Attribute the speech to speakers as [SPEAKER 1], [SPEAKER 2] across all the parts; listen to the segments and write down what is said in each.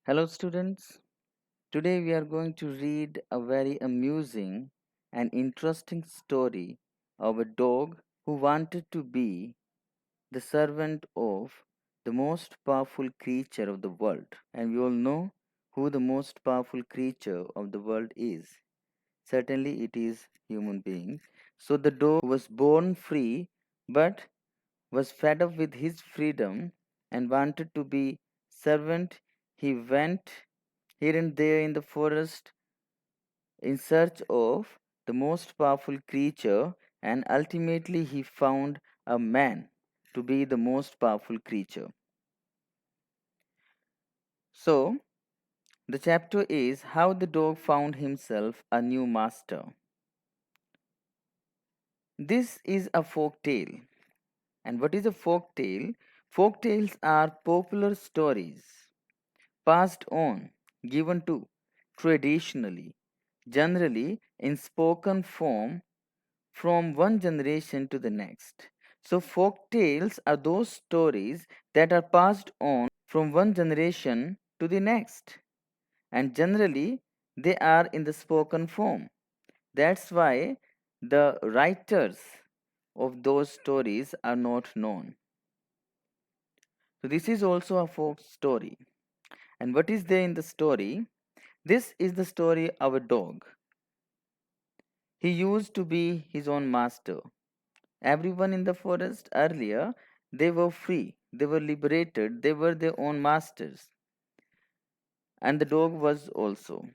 [SPEAKER 1] Hello, students. Today we are going to read a very amusing and interesting story of a dog who wanted to be the servant of the most powerful creature of the world. And we all know who the most powerful creature of the world is. Certainly, it is human being. So, the dog was born free but was fed up with his freedom and wanted to be servant. He went here and there in the forest in search of the most powerful creature, and ultimately he found a man to be the most powerful creature. So, the chapter is how the dog found himself a new master. This is a folk tale. And what is a folk tale? Folk tales are popular stories passed on, given to traditionally, generally in spoken form from one generation to the next. So, folk tales are those stories that are passed on from one generation to the next, and generally they are in the spoken form. That's why the writers of those stories are not known. So, this is also a folk story. And what is there in the story? This is the story of a dog. He used to be his own master. Everyone in the forest earlier, they were free, they were liberated, they were their own masters. And the dog was also.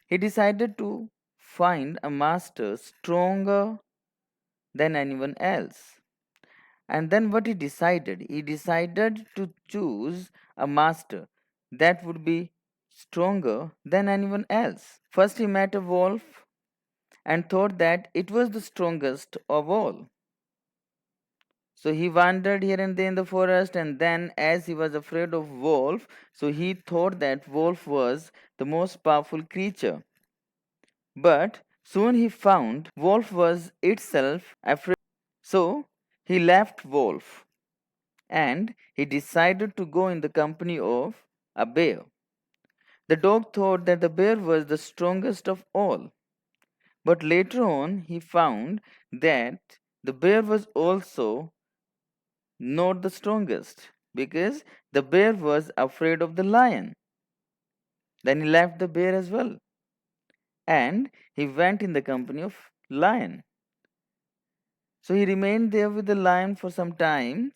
[SPEAKER 1] He decided to find a master stronger than anyone else. And then what he decided? He decided to choose a master that would be stronger than anyone else. First, he met a wolf and thought that it was the strongest of all. So he wandered here and there in the forest, and then, as he was afraid of wolf, so he thought that wolf was the most powerful creature. But soon he found wolf was itself afraid. So he left wolf, and he decided to go in the company of a bear. The dog thought that the bear was the strongest of all, but later on he found that the bear was also not the strongest, because the bear was afraid of the lion. Then he left the bear as well, and he went in the company of lion. So he remained there with the lion for some time.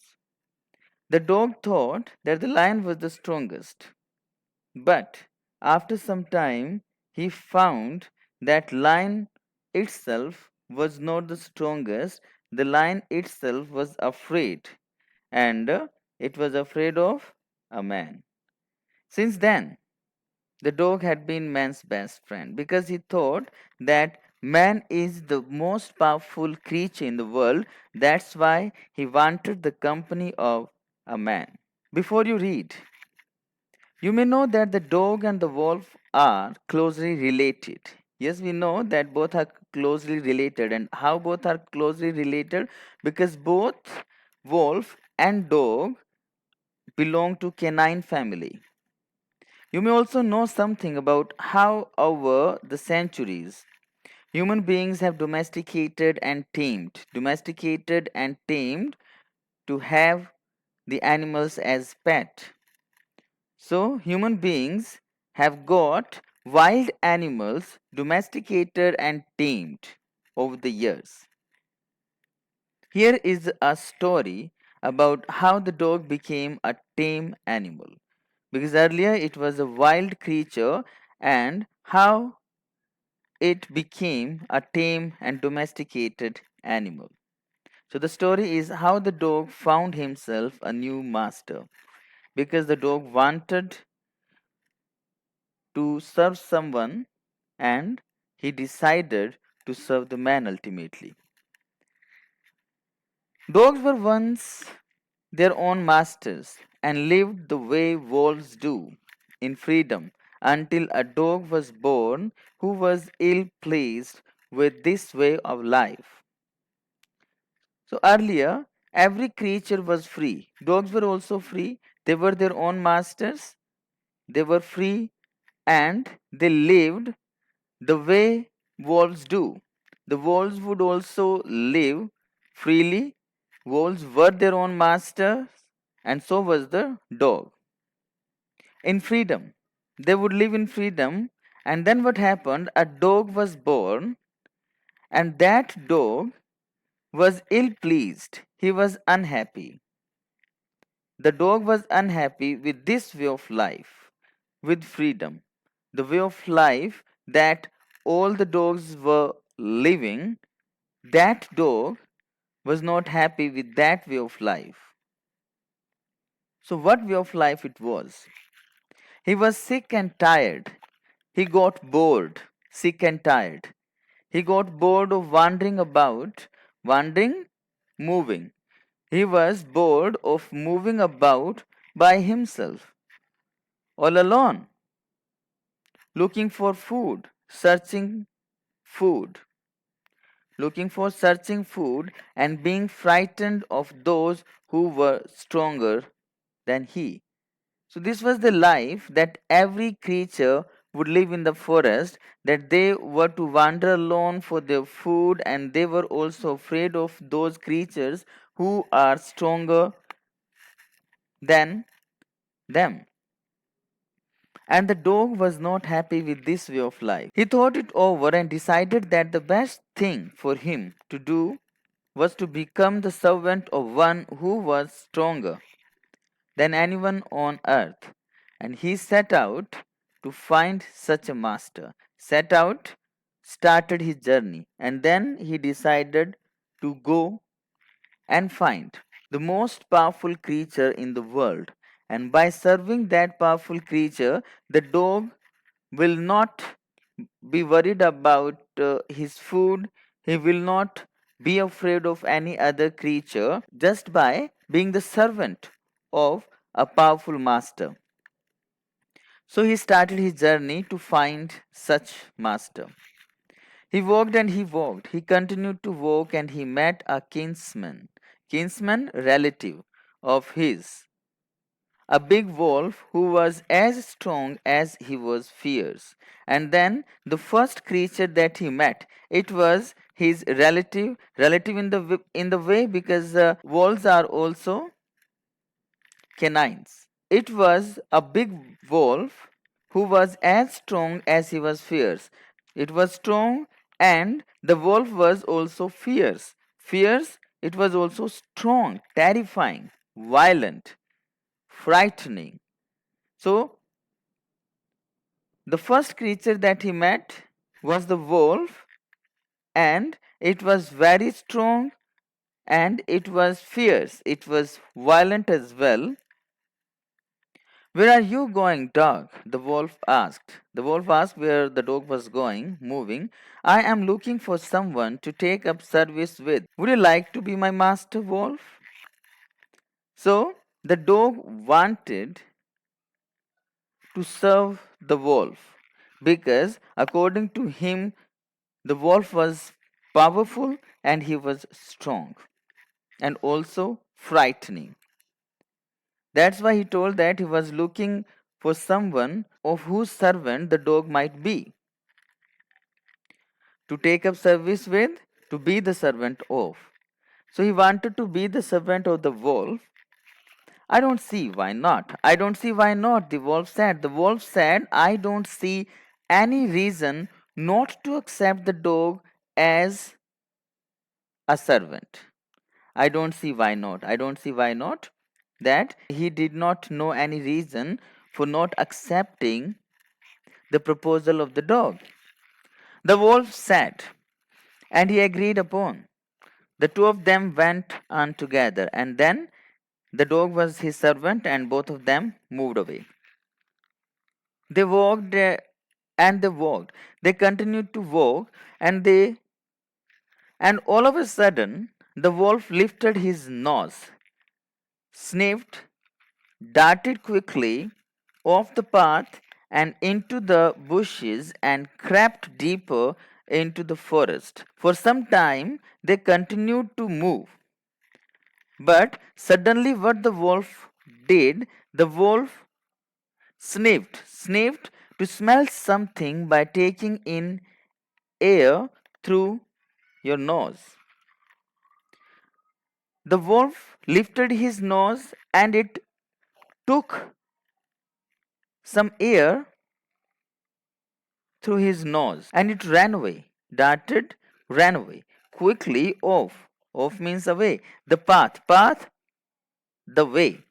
[SPEAKER 1] The dog thought that the lion was the strongest, but after some time he found that lion itself was not the strongest. The lion itself was afraid, and it was afraid of a man. Since then, the dog had been man's best friend, because he thought that man is the most powerful creature in the world. That's why he wanted the company of a man. Before you read, you may know that the dog and the wolf are closely related. Yes, we know that both are closely related. And how both are closely related? Because both wolf and dog belong to canine family. You may also know something about how, over the centuries, human beings have domesticated and tamed to have the animals as pet. So, human beings have got wild animals domesticated and tamed over the years. Here is a story about how the dog became a tame animal, because earlier it was a wild creature, and how it became a tame and domesticated animal. So the story is how the dog found himself a new master, because the dog wanted to serve someone, and he decided to serve the man ultimately. Dogs were once their own masters and lived the way wolves do, in freedom, until a dog was born who was ill pleased with this way of life. So earlier, every creature was free. Dogs were also free, they were their own masters. They were free and they lived the way wolves do. The wolves would also live freely. Wolves were their own masters, and so was the dog. In freedom. They would live in freedom. And then what happened? A dog was born, and that dog was ill pleased. He was unhappy. The dog was unhappy with this way of life, with freedom. The way of life that all the dogs were living, that dog was not happy with that way of life. So, what way of life it was? He was sick and tired. He got bored, sick and tired. He got bored of wandering about, wandering, moving. He was bored of moving about by himself, all alone, looking for food, food, searching food, and being frightened of those who were stronger than he. So, this was the life that every creature would live in the forest, that they were to wander alone for their food, and they were also afraid of those creatures who are stronger than them. And the dog was not happy with this way of life. He thought it over and decided that the best thing for him to do was to become the servant of one who was stronger than anyone on earth. And he set out to find such a master. Set out, started his journey, and then he decided to go and find the most powerful creature in the world. And by serving that powerful creature, the dog will not be worried about his food. He will not be afraid of any other creature just by being the servant of a powerful master. So he started his journey to find such master. He walked and he walked. He continued to walk and he met a kinsman relative of his, a big wolf who was as strong as he was fierce. And then the first creature that he met, it was his relative in the way because wolves are also canines. It was a big wolf who was as strong as he was fierce. It was strong and the wolf was also fierce. Fierce, it was also strong, terrifying, violent, frightening. So, the first creature that he met was the wolf, and it was very strong and it was fierce. It was violent as well. Where are you going, dog? The wolf asked. The wolf asked where the dog was going, moving. I am looking for someone to take up service with. Would you like to be my master, wolf? So, the dog wanted to serve the wolf because, according to him, the wolf was powerful and he was strong and also frightening. That's why he told that he was looking for someone of whose servant the dog might be, to take up service with, to be the servant of. So he wanted to be the servant of the wolf. I don't see why not. I don't see why not, the wolf said. The wolf said, I don't see any reason not to accept the dog as a servant. I don't see why not. I don't see why not. That he did not know any reason for not accepting the proposal of the dog. The wolf said, and he agreed upon. The two of them went on together, and then the dog was his servant, and both of them moved away. They walked and they walked. They continued to walk, and all of a sudden the wolf lifted his nose, sniffed, darted quickly off the path and into the bushes and crept deeper into the forest. For some time they continued to move. But suddenly, what the wolf did, the wolf sniffed to smell something by taking in air through your nose. The wolf lifted his nose and it took some air through his nose and it ran away, darted, ran away, quickly off. Off means away. The path, the way,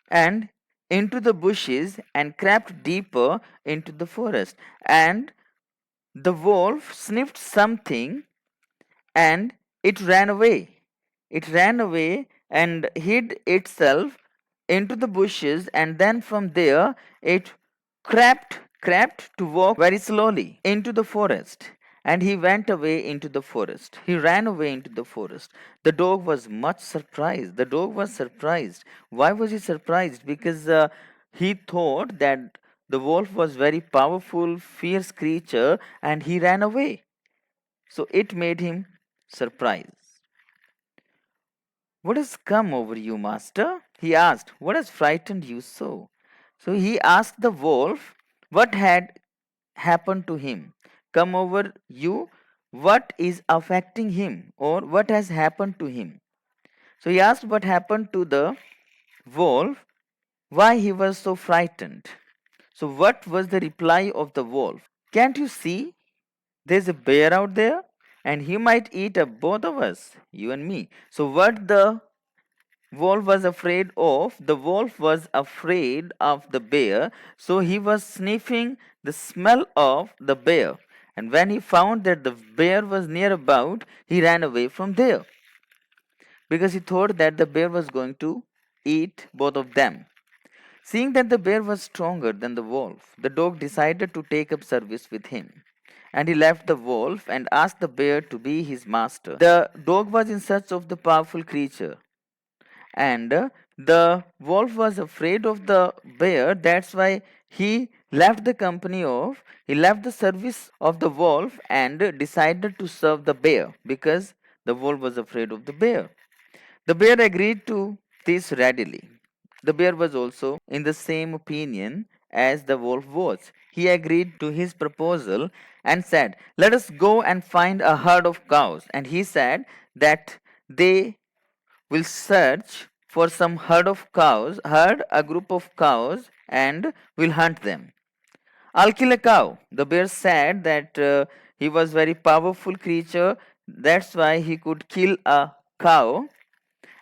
[SPEAKER 1] and into the bushes and crept deeper into the forest. And the wolf sniffed something and it ran away. It ran away and hid itself into the bushes, and then from there it crept to walk very slowly into the forest. And he went away into the forest. He ran away into the forest. The dog was much surprised. The dog was surprised. Why was he surprised? Because he thought that the wolf was very powerful, fierce creature, and he ran away. So it made him surprised. What has come over you, master? He asked. What has frightened you so? So he asked the wolf what had happened to him. Come over you, what is affecting him, or what has happened to him? So he asked what happened to the wolf, why he was so frightened. So what was the reply of the wolf? Can't you see? There's a bear out there and he might eat up both of us, you and me. So what the wolf was afraid of, the wolf was afraid of the bear, so he was sniffing the smell of the bear. And when he found that the bear was near about, he ran away from there because he thought that the bear was going to eat both of them. Seeing that the bear was stronger than the wolf, the dog decided to take up service with him. And he left the wolf and asked the bear to be his master. The dog was in search of the powerful creature, and the wolf was afraid of the bear. That's why he left the service of the wolf and decided to serve the bear because the wolf was afraid of the bear. The bear agreed to this readily. The bear was also in the same opinion as the wolf was. He agreed to his proposal and said, let us go and find a herd of cows. And he said that they will search for some herd a group of cows, and will hunt them. I'll kill a cow. The bear said that he was very powerful creature. That's why he could kill a cow,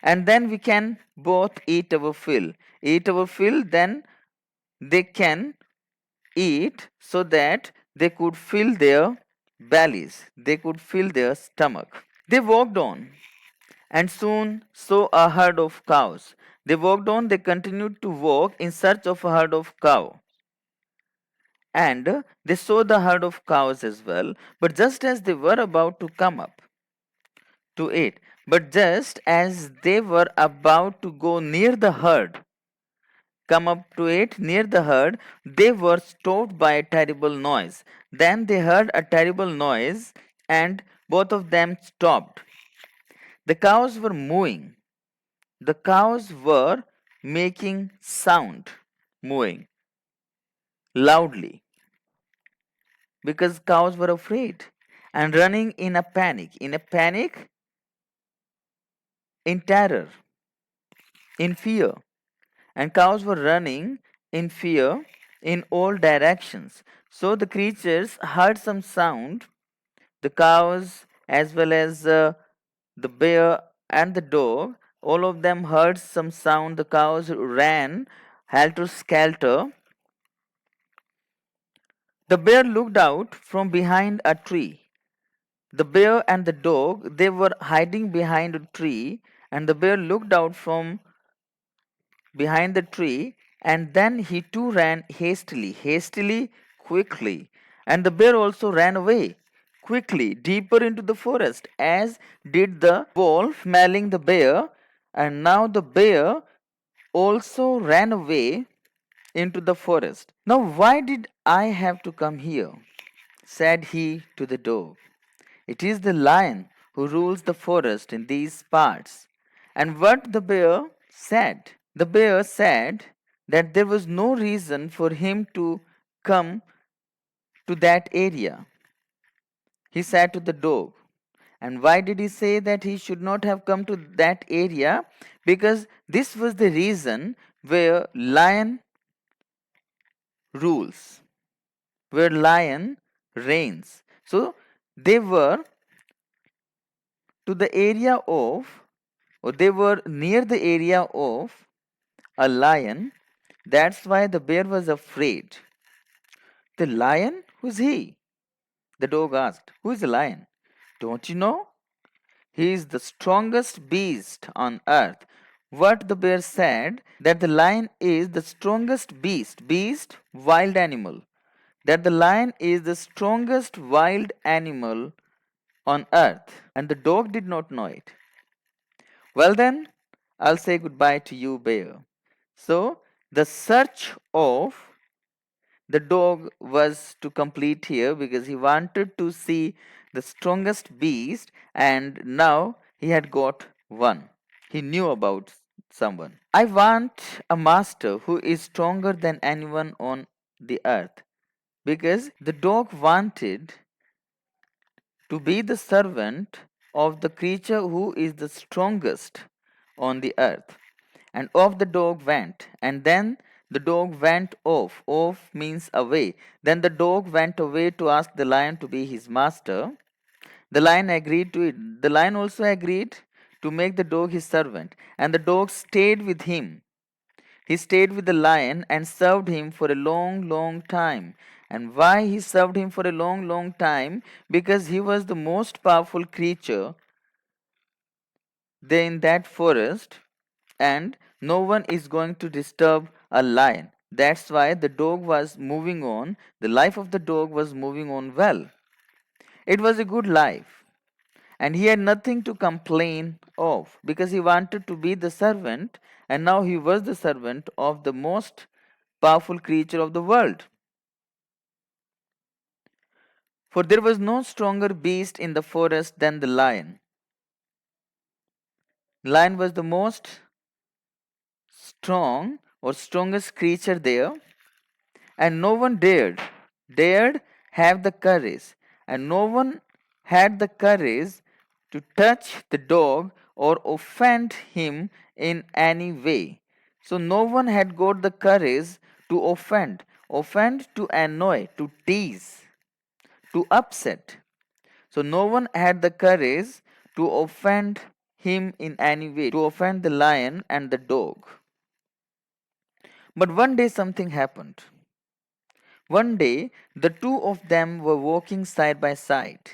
[SPEAKER 1] and then we can both eat our fill. Eat our fill, then they can eat so that they could fill their bellies. They could fill their stomach. They walked on and soon saw a herd of cows. They walked on, they continued to walk in search of a herd of cow. And they saw the herd of cows as well, but just as they were about to come up to it, but just as they were about to go near the herd, come up to it near the herd, they were stopped by a terrible noise. Then they heard a terrible noise, and both of them stopped. The cows were mooing. The cows were making sound, mooing loudly because cows were afraid and running in a panic, in terror, in fear. And cows were running in fear in all directions. So the creatures heard some sound, the cows as well as the bear and the dog, all of them heard some sound. The cows ran helter skelter. The bear looked out from behind a tree. The bear and the dog, they were hiding behind a tree, and the bear looked out from behind the tree, and then he too ran hastily, quickly. And the bear also ran away quickly, deeper into the forest, as did the wolf, smelling the bear. And now the bear also ran away into the forest. Now, why did I have to come here? Said he to the dog. It is the lion who rules the forest in these parts. And what the bear said? The bear said that there was no reason for him to come to that area. He said to the dog. And why did he say that he should not have come to that area? Because this was the reason where lion rules, where lion reigns. So they were to the area of, or they were near the area of a lion. That's why the bear was afraid. The lion? Who's he? The dog asked. Who is the lion? Don't you know? He is the strongest beast on earth. What the bear said, that the lion is the strongest beast, wild animal. That the lion is the strongest wild animal on earth. And the dog did not know it. Well, then, I'll say goodbye to you, bear. So, the search of the dog was to complete here because he wanted to see the strongest beast, and now he had got one. He knew about someone. I want a master who is stronger than anyone on the earth, because the dog wanted to be the servant of the creature who is the strongest on the earth. And off the dog went. And then the dog went off. Off means away. Then the dog went away to ask the lion to be his master. The lion agreed to it. The lion also agreed to make the dog his servant. And the dog stayed with him. He stayed with the lion and served him for a long, long time. And why he served him for a long, long time? Because he was the most powerful creature there in that forest, and no one is going to disturb a lion. That's why the dog was moving on. The life of the dog was moving on well. It was a good life. And he had nothing to complain of because he wanted to be the servant, and now he was the servant of the most powerful creature of the world. For there was no stronger beast in the forest than the lion. Lion was the most strong or strongest creature there, and no one dared have the courage, and no one had the courage to touch the dog or offend him in any way. So no one had got the courage to offend, to annoy, to tease, to upset. So no one had the courage to offend him in any way, to offend the lion and the dog. But one day something happened. One day the two of them were walking side by side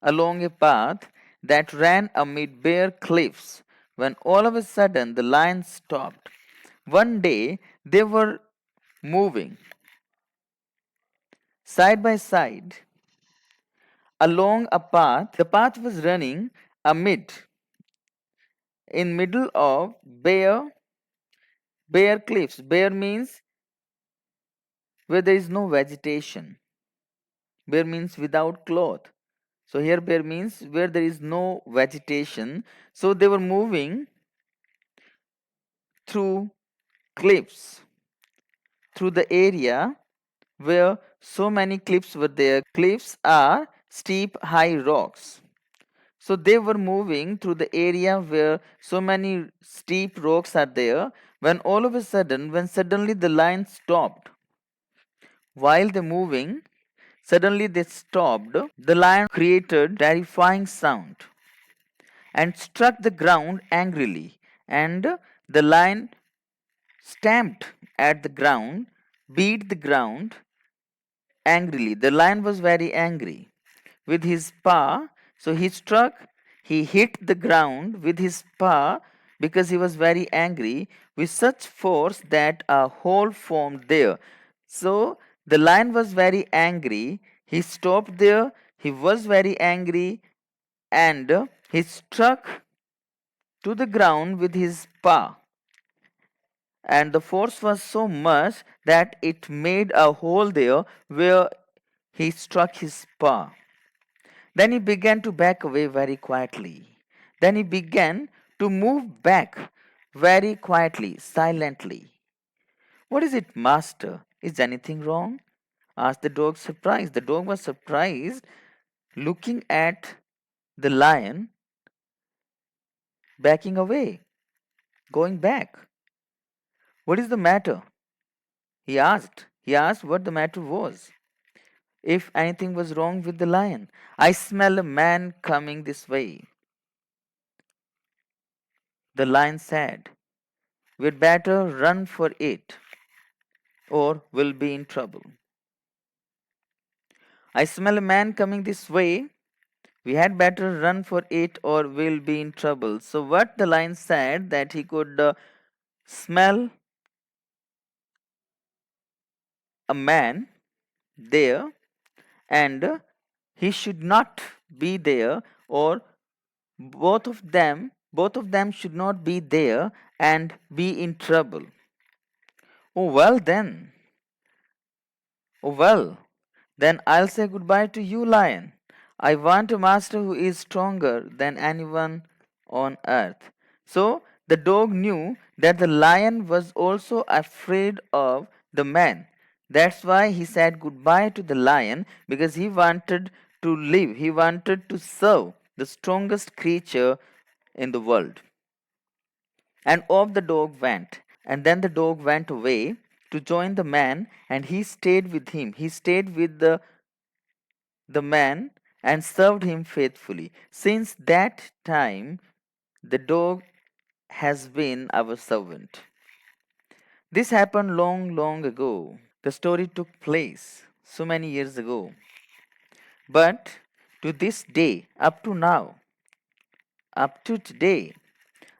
[SPEAKER 1] along a path that ran amid bare cliffs when all of a sudden the lion stopped. One day they were moving side by side along a path. The path was running amid, in middle of bare cliffs. Bare means where there is no vegetation. Bare means without cloth. So here bare means where there is no vegetation. So they were moving through cliffs, through the area where so many cliffs were there. Cliffs are steep, high rocks. So they were moving through the area where so many steep rocks are there, when all of a sudden, when suddenly the lion stopped. While they moving, suddenly they stopped. The lion created terrifying sound and struck the ground angrily, and the lion stamped at the ground, beat the ground angrily. The lion was very angry with his paw, so he hit the ground with his paw because he was very angry with such force that a hole formed there. So the lion was very angry. He stopped there. He was very angry, and he struck to the ground with his paw, and the force was so much that it made a hole there where he struck his paw. Then he began to back away very quietly. Then he began to move back very quietly, silently. What is it, master? Is anything wrong? Asked the dog, surprised. The dog was surprised, looking at the lion backing away, going back. What is the matter? He asked. He asked what the matter was. If anything was wrong with the lion. I smell a man coming this way. The lion said, we'd better run for it, or we'll be in trouble. I smell a man coming this way. We had better run for it, or we'll be in trouble. So, what the lion said, that he could smell a man there, and he should not be there, or both of them should not be there and be in trouble. Oh well then. Oh well, then I'll say goodbye to you, lion. I want a master who is stronger than anyone on earth. So the dog knew that the lion was also afraid of the man. That's why he said goodbye to the lion, because he wanted to live, he wanted to serve the strongest creature in the world. And off the dog went. And then the dog went away to join the man, and he stayed with him. He stayed with the man and served him faithfully. Since that time, the dog has been our servant. This happened long, long ago. The story took place so many years ago. But to this day, up to now, up to today,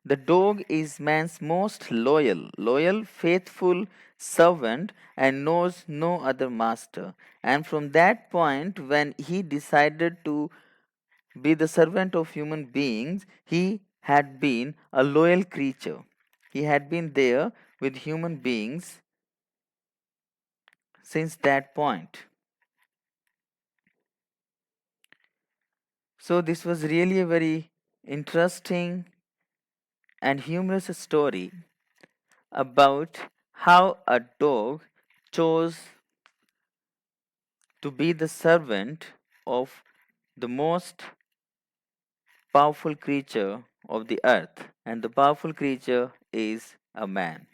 [SPEAKER 1] the dog is man's most loyal, faithful servant and knows no other master. And from that point, when he decided to be the servant of human beings, he had been a loyal creature. He had been there with human beings since that point. So, this was really a very interesting and humorous story about how a dog chose to be the servant of the most powerful creature of the earth, and the powerful creature is a man.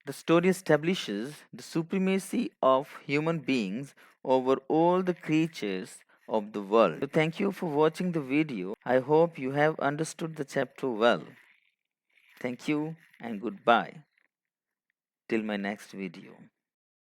[SPEAKER 1] The story establishes the supremacy of human beings over all the creatures of the world. So thank you for watching the video. I hope you have understood the chapter well. Thank you and goodbye till my next video.